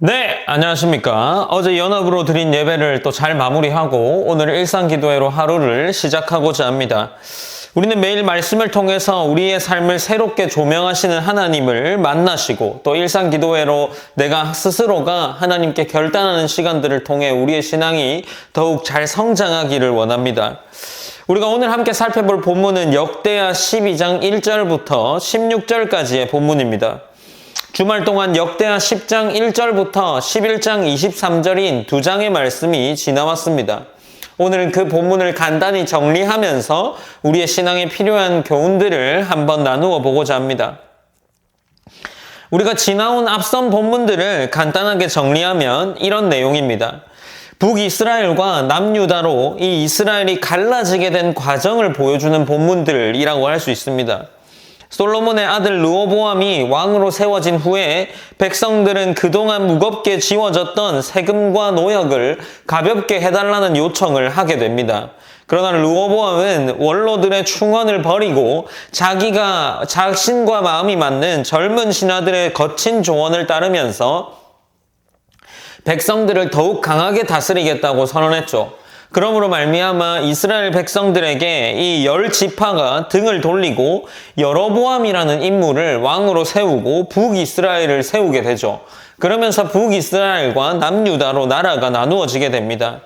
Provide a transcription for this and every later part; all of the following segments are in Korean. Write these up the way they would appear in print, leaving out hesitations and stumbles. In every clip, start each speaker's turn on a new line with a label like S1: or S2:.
S1: 네, 안녕하십니까. 어제 연합으로 드린 예배를 또 잘 마무리하고 오늘 일상기도회로 하루를 시작하고자 합니다. 우리는 매일 말씀을 통해서 우리의 삶을 새롭게 조명하시는 하나님을 만나시고 또 일상기도회로 내가 스스로가 하나님께 결단하는 시간들을 통해 우리의 신앙이 더욱 잘 성장하기를 원합니다. 우리가 오늘 함께 살펴볼 본문은 역대하 12장 1절부터 16절까지의 본문입니다. 주말 동안 역대하 10장 1절부터 11장 23절인 두 장의 말씀이 지나왔습니다. 오늘은 그 본문을 간단히 정리하면서 우리의 신앙에 필요한 교훈들을 한번 나누어 보고자 합니다. 우리가 지나온 앞선 본문들을 간단하게 정리하면 이런 내용입니다. 북이스라엘과 남유다로 이 이스라엘이 갈라지게 된 과정을 보여주는 본문들이라고 할 수 있습니다. 솔로몬의 아들 르호보암이 왕으로 세워진 후에 백성들은 그동안 무겁게 지워졌던 세금과 노역을 가볍게 해달라는 요청을 하게 됩니다. 그러나 르호보암은 원로들의 충언을 버리고 자신과 마음이 맞는 젊은 신하들의 거친 조언을 따르면서 백성들을 더욱 강하게 다스리겠다고 선언했죠. 그러므로 말미암아 이스라엘 백성들에게 이 10지파가 등을 돌리고 여로보암이라는 인물을 왕으로 세우고 북이스라엘을 세우게 되죠. 그러면서 북이스라엘과 남유다로 나라가 나누어지게 됩니다.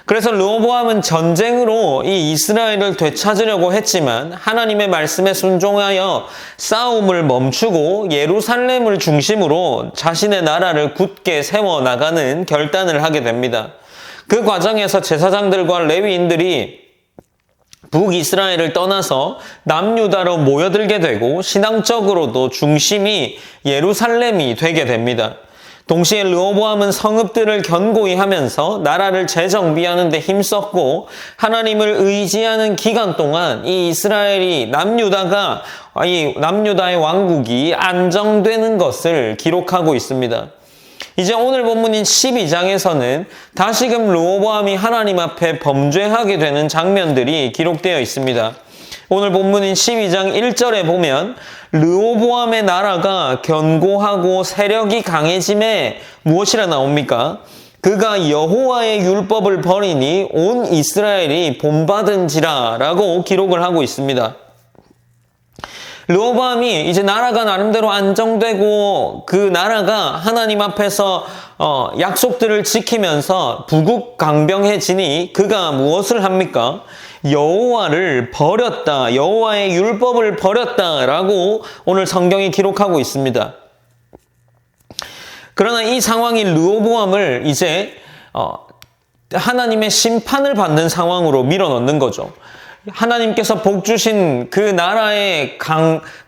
S1: 그래서 르호보암은 전쟁으로 이 이스라엘을 되찾으려고 했지만 하나님의 말씀에 순종하여 싸움을 멈추고 예루살렘을 중심으로 자신의 나라를 굳게 세워나가는 결단을 하게 됩니다. 그 과정에서 제사장들과 레위인들이 북이스라엘을 떠나서 남유다로 모여들게 되고 신앙적으로도 중심이 예루살렘이 되게 됩니다. 동시에 르호보암은 성읍들을 견고히 하면서 나라를 재정비하는 데 힘썼고 하나님을 의지하는 기간 동안 이 남유다의 왕국이 안정되는 것을 기록하고 있습니다. 이제 오늘 본문인 12장에서는 다시금 르호보암이 하나님 앞에 범죄하게 되는 장면들이 기록되어 있습니다. 오늘 본문인 12장 1절에 보면 르호보암의 나라가 견고하고 세력이 강해짐에 무엇이라 나옵니까? 그가 여호와의 율법을 버리니 온 이스라엘이 본받은지라 라고 기록을 하고 있습니다. 르호보암이 이제 나라가 나름대로 안정되고 그 나라가 하나님 앞에서 약속들을 지키면서 부국강병해지니 그가 무엇을 합니까? 여호와를 버렸다. 여호와의 율법을 버렸다라고 오늘 성경이 기록하고 있습니다. 그러나 이 상황이 르호보암을 이제 하나님의 심판을 받는 상황으로 밀어넣는 거죠. 하나님께서 복 주신 그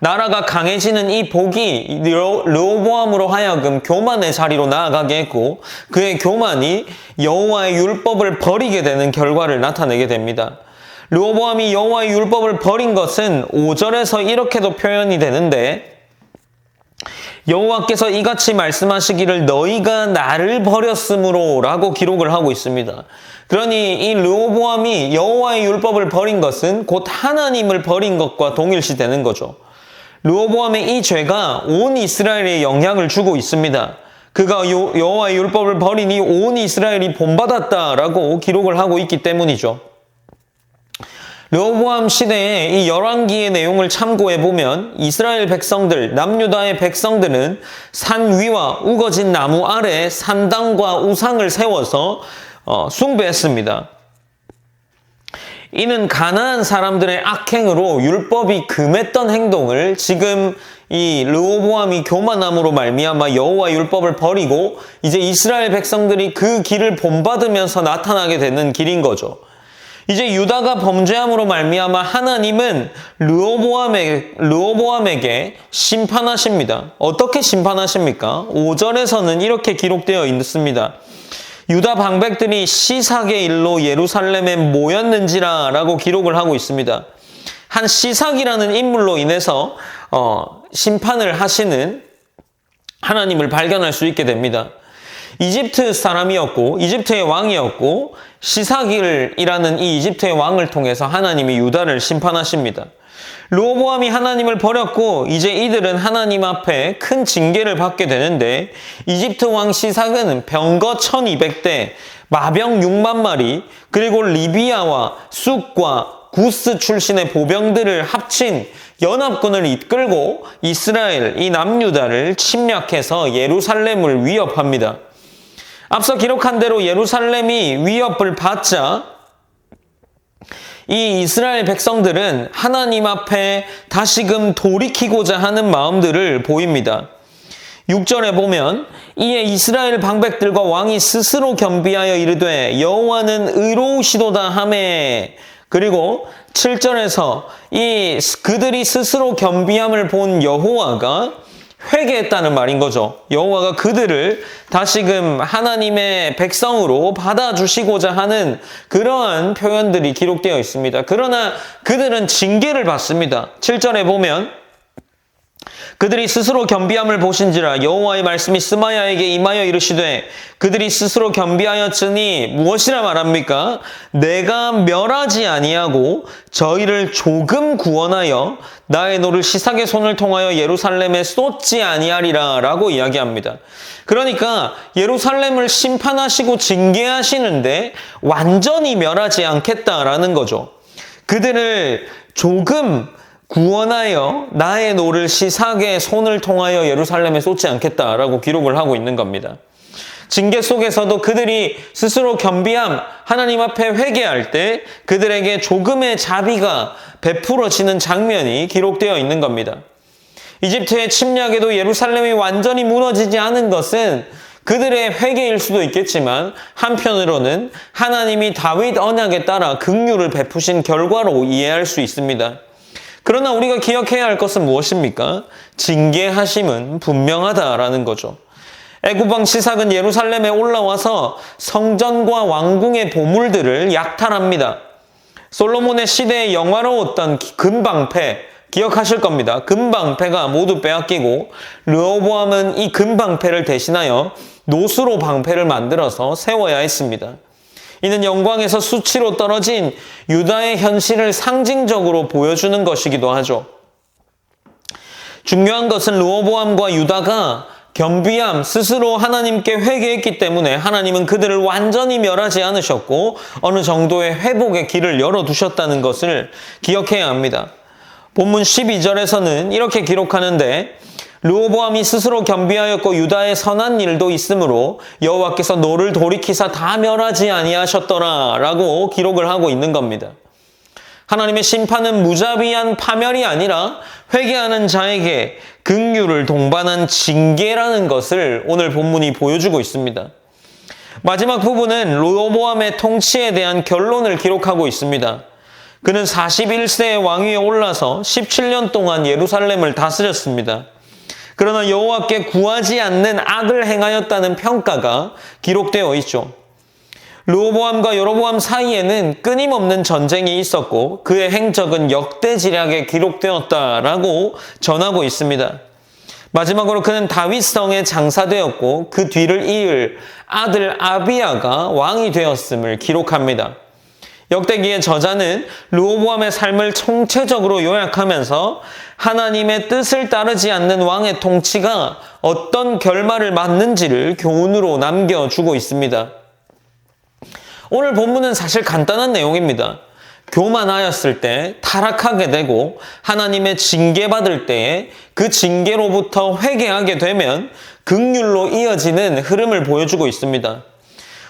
S1: 나라가 강해지는 이 복이 르호보암으로 하여금 교만의 자리로 나아가게 했고 그의 교만이 여호와의 율법을 버리게 되는 결과를 나타내게 됩니다. 르호보암이 여호와의 율법을 버린 것은 5절에서 이렇게도 표현이 되는데 여호와께서 이같이 말씀하시기를 너희가 나를 버렸으므로 라고 기록을 하고 있습니다. 그러니 이 르호보암이 여호와의 율법을 버린 것은 곧 하나님을 버린 것과 동일시 되는 거죠. 르호보암의 이 죄가 온 이스라엘에 영향을 주고 있습니다. 그가 여호와의 율법을 버리니 온 이스라엘이 본받았다라고 기록을 하고 있기 때문이죠. 르호보암 시대에 이 열왕기의 내용을 참고해 보면 이스라엘 백성들, 남유다의 백성들은 산 위와 우거진 나무 아래 산당과 우상을 세워서 숭배했습니다. 이는 가나안 사람들의 악행으로 율법이 금했던 행동을 지금 이 르호보암이 교만함으로 말미암아 여호와의 율법을 버리고 이제 이스라엘 백성들이 그 길을 본받으면서 나타나게 되는 길인 거죠. 이제 유다가 범죄함으로 말미암아 하나님은 르호보암에게 심판하십니다. 어떻게 심판하십니까? 5절에서는 이렇게 기록되어 있습니다. 유다 방백들이 시삭의 일로 예루살렘에 모였는지라 라고 기록을 하고 있습니다. 한 시삭이라는 인물로 인해서 심판을 하시는 하나님을 발견할 수 있게 됩니다. 이집트 사람이었고 이집트의 왕이었고 시삭이라는 이 이집트의 왕을 통해서 하나님이 유다를 심판하십니다. 르호보암이 하나님을 버렸고 이제 이들은 하나님 앞에 큰 징계를 받게 되는데 이집트 왕 시삭은 병거 1200대, 마병 6만 마리, 그리고 리비아와 쑥과 구스 출신의 보병들을 합친 연합군을 이끌고 이스라엘, 이 남유다를 침략해서 예루살렘을 위협합니다. 앞서 기록한 대로 예루살렘이 위협을 받자 이 이스라엘 백성들은 하나님 앞에 다시금 돌이키고자 하는 마음들을 보입니다. 6절에 보면 이에 이스라엘 방백들과 왕이 스스로 겸비하여 이르되 여호와는 의로우시도다 하매, 그리고 7절에서 그들이 스스로 겸비함을 본 여호와가 회개했다는 말인 거죠. 여호와가 그들을 다시금 하나님의 백성으로 받아주시고자 하는 그러한 표현들이 기록되어 있습니다. 그러나 그들은 징계를 받습니다. 7절에 보면 그들이 스스로 겸비함을 보신지라 여호와의 말씀이 스마야에게 임하여 이르시되 그들이 스스로 겸비하였으니 무엇이라 말합니까? 내가 멸하지 아니하고 저희를 조금 구원하여 나의 노를 시삭의 손을 통하여 예루살렘에 쏟지 아니하리라 라고 이야기합니다. 그러니까 예루살렘을 심판하시고 징계하시는데 완전히 멸하지 않겠다라는 거죠. 그들을 조금 구원하여 나의 노를 시삭의 손을 통하여 예루살렘에 쏟지 않겠다라고 기록을 하고 있는 겁니다. 징계 속에서도 그들이 스스로 겸비함, 하나님 앞에 회개할 때 그들에게 조금의 자비가 베풀어지는 장면이 기록되어 있는 겁니다. 이집트의 침략에도 예루살렘이 완전히 무너지지 않은 것은 그들의 회개일 수도 있겠지만 한편으로는 하나님이 다윗 언약에 따라 긍휼을 베푸신 결과로 이해할 수 있습니다. 그러나 우리가 기억해야 할 것은 무엇입니까? 징계하심은 분명하다라는 거죠. 애굽왕 시삭은 예루살렘에 올라와서 성전과 왕궁의 보물들을 약탈합니다. 솔로몬의 시대에 영화로웠던 금방패, 기억하실 겁니다. 금방패가 모두 빼앗기고 르호보암은 이 금방패를 대신하여 노수로 방패를 만들어서 세워야 했습니다. 이는 영광에서 수치로 떨어진 유다의 현실을 상징적으로 보여주는 것이기도 하죠. 중요한 것은 르호보암과 유다가 겸비함, 스스로 하나님께 회개했기 때문에 하나님은 그들을 완전히 멸하지 않으셨고 어느 정도의 회복의 길을 열어두셨다는 것을 기억해야 합니다. 본문 12절에서는 이렇게 기록하는데 르호보암이 스스로 겸비하였고 유다의 선한 일도 있으므로 여호와께서 노를 돌이키사 다 멸하지 아니하셨더라 라고 기록을 하고 있는 겁니다. 하나님의 심판은 무자비한 파멸이 아니라 회개하는 자에게 긍휼을 동반한 징계라는 것을 오늘 본문이 보여주고 있습니다. 마지막 부분은 르호보암의 통치에 대한 결론을 기록하고 있습니다. 그는 41세의 왕위에 올라서 17년 동안 예루살렘을 다스렸습니다. 그러나 여호와께 구하지 않는 악을 행하였다는 평가가 기록되어 있죠. 르호보암과 여로보암 사이에는 끊임없는 전쟁이 있었고 그의 행적은 역대지략에 기록되었다라고 전하고 있습니다. 마지막으로 그는 다윗성에 장사되었고 그 뒤를 이을 아들 아비야가 왕이 되었음을 기록합니다. 역대기의 저자는 르호보암의 삶을 총체적으로 요약하면서 하나님의 뜻을 따르지 않는 왕의 통치가 어떤 결말을 맞는지를 교훈으로 남겨주고 있습니다. 오늘 본문은 사실 간단한 내용입니다. 교만하였을 때 타락하게 되고 하나님의 징계받을 때에 그 징계로부터 회개하게 되면 긍휼로 이어지는 흐름을 보여주고 있습니다.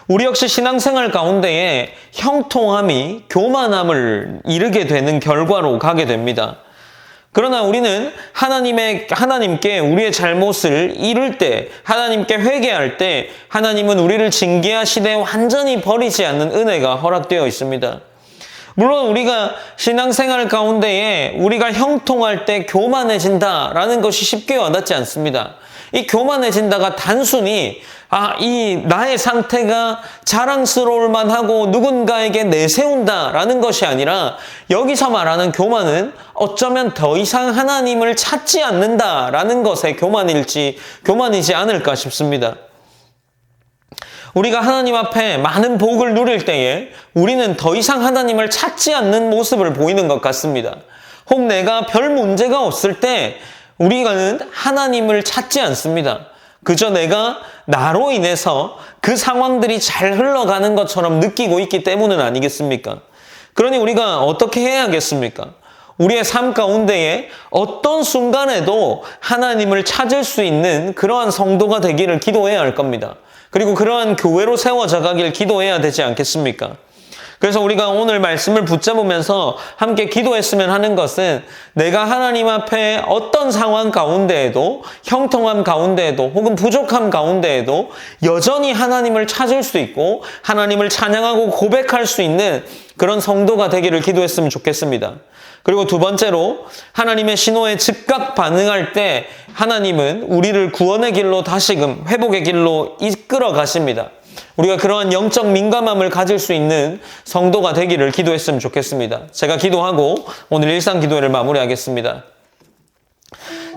S1: 우리 역시 신앙생활 가운데에 형통함이 교만함을 이르게 되는 결과로 가게 됩니다. 그러나 우리는 하나님께 우리의 잘못을 이룰 때, 하나님께 회개할 때 하나님은 우리를 징계하시되 완전히 버리지 않는 은혜가 허락되어 있습니다. 물론 우리가 신앙생활 가운데에 우리가 형통할 때 교만해진다라는 것이 쉽게 와닿지 않습니다. 이 교만해진다가 단순히 이 나의 상태가 자랑스러울 만하고 누군가에게 내세운다라는 것이 아니라 여기서 말하는 교만은 어쩌면 더 이상 하나님을 찾지 않는다라는 것의 교만이지 않을까 싶습니다. 우리가 하나님 앞에 많은 복을 누릴 때에 우리는 더 이상 하나님을 찾지 않는 모습을 보이는 것 같습니다. 혹 내가 별 문제가 없을 때 우리는 하나님을 찾지 않습니다. 그저 내가 나로 인해서 그 상황들이 잘 흘러가는 것처럼 느끼고 있기 때문은 아니겠습니까? 그러니 우리가 어떻게 해야겠습니까? 우리의 삶 가운데에 어떤 순간에도 하나님을 찾을 수 있는 그러한 성도가 되기를 기도해야 할 겁니다. 그리고 그러한 교회로 세워져 가길 기도해야 되지 않겠습니까? 그래서 우리가 오늘 말씀을 붙잡으면서 함께 기도했으면 하는 것은 내가 하나님 앞에 어떤 상황 가운데에도, 형통함 가운데에도, 혹은 부족함 가운데에도 여전히 하나님을 찾을 수 있고 하나님을 찬양하고 고백할 수 있는 그런 성도가 되기를 기도했으면 좋겠습니다. 그리고 두 번째로 하나님의 신호에 즉각 반응할 때 하나님은 우리를 구원의 길로 다시금 회복의 길로 이끌어 가십니다. 우리가 그러한 영적 민감함을 가질 수 있는 성도가 되기를 기도했으면 좋겠습니다. 제가 기도하고 오늘 일상 기도회를 마무리하겠습니다.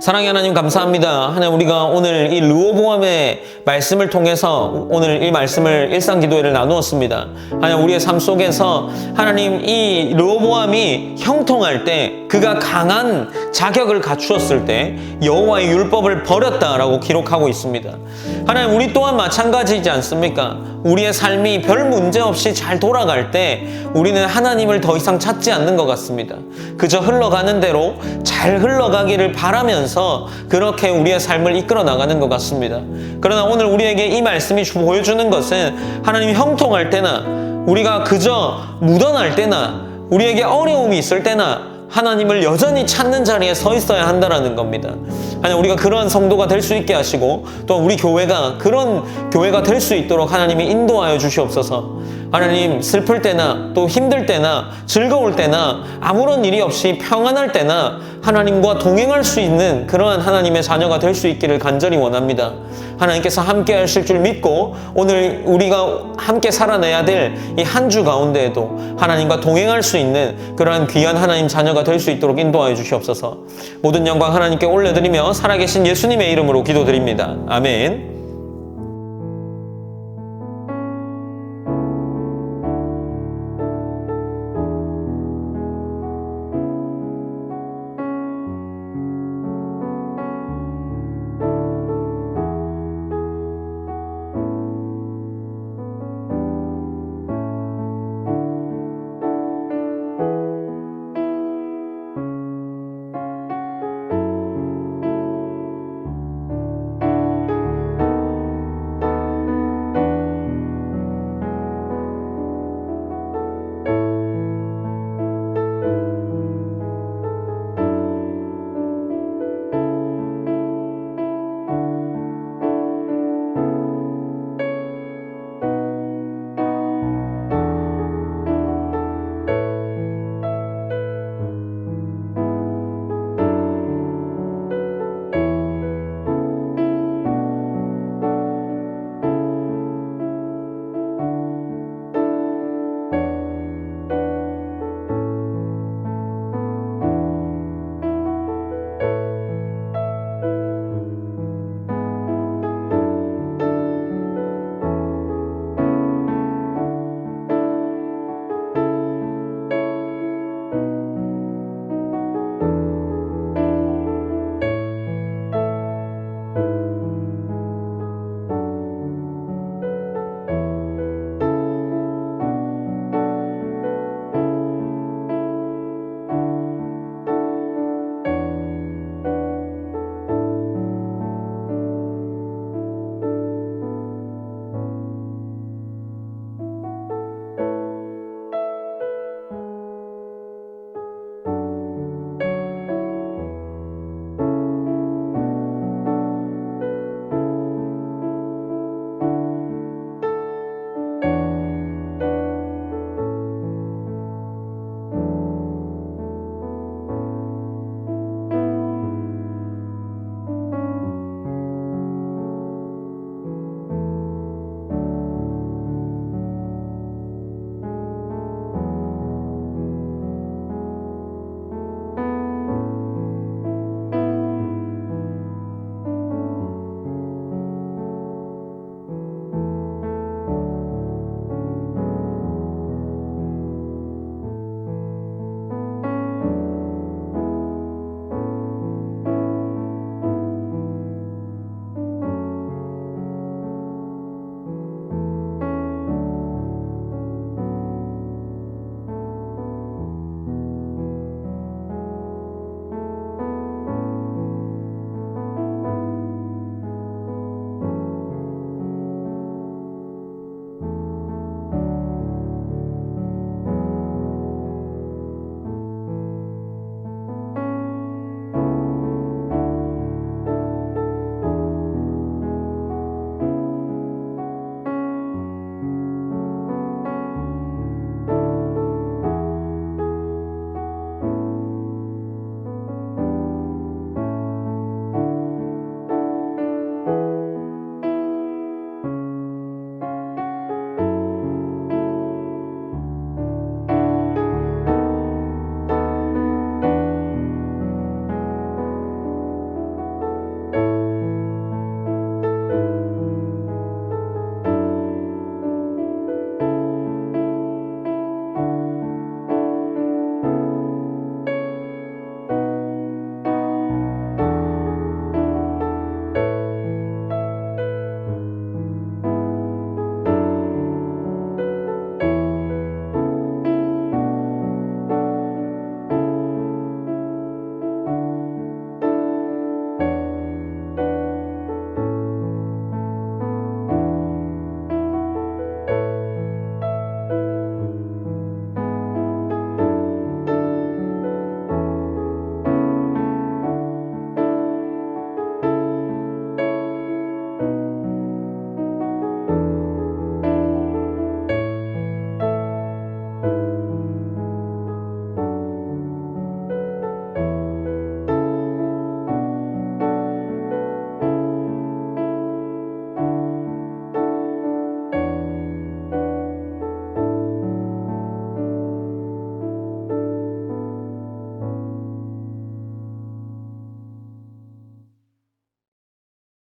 S1: 사랑의 하나님 감사합니다. 하나님 우리가 오늘 이 르호보암의 말씀을 통해서 오늘 이 말씀을 일상 기도회를 나누었습니다. 하나님 우리의 삶 속에서 하나님 이 르호보암이 형통할 때 그가 강한 자격을 갖추었을 때 여호와의 율법을 버렸다라고 기록하고 있습니다. 하나님 우리 또한 마찬가지이지 않습니까? 우리의 삶이 별 문제 없이 잘 돌아갈 때 우리는 하나님을 더 이상 찾지 않는 것 같습니다. 그저 흘러가는 대로 잘 흘러가기를 바라면서 그렇게 우리의 삶을 이끌어 나가는 것 같습니다. 그러나 오늘 우리에게 이 말씀이 보여주는 것은 하나님 형통할 때나 우리가 그저 묻어날 때나 우리에게 어려움이 있을 때나 하나님을 여전히 찾는 자리에 서 있어야 한다는 겁니다. 하나님 우리가 그러한 성도가 될 수 있게 하시고 또 우리 교회가 그런 교회가 될 수 있도록 하나님이 인도하여 주시옵소서. 하나님 슬플 때나 또 힘들 때나 즐거울 때나 아무런 일이 없이 평안할 때나 하나님과 동행할 수 있는 그러한 하나님의 자녀가 될 수 있기를 간절히 원합니다. 하나님께서 함께 하실 줄 믿고 오늘 우리가 함께 살아내야 될 이 한 주 가운데에도 하나님과 동행할 수 있는 그러한 귀한 하나님 자녀가 될 수 있도록 인도하여 주시옵소서. 모든 영광 하나님께 올려드리며 살아계신 예수님의 이름으로 기도드립니다. 아멘.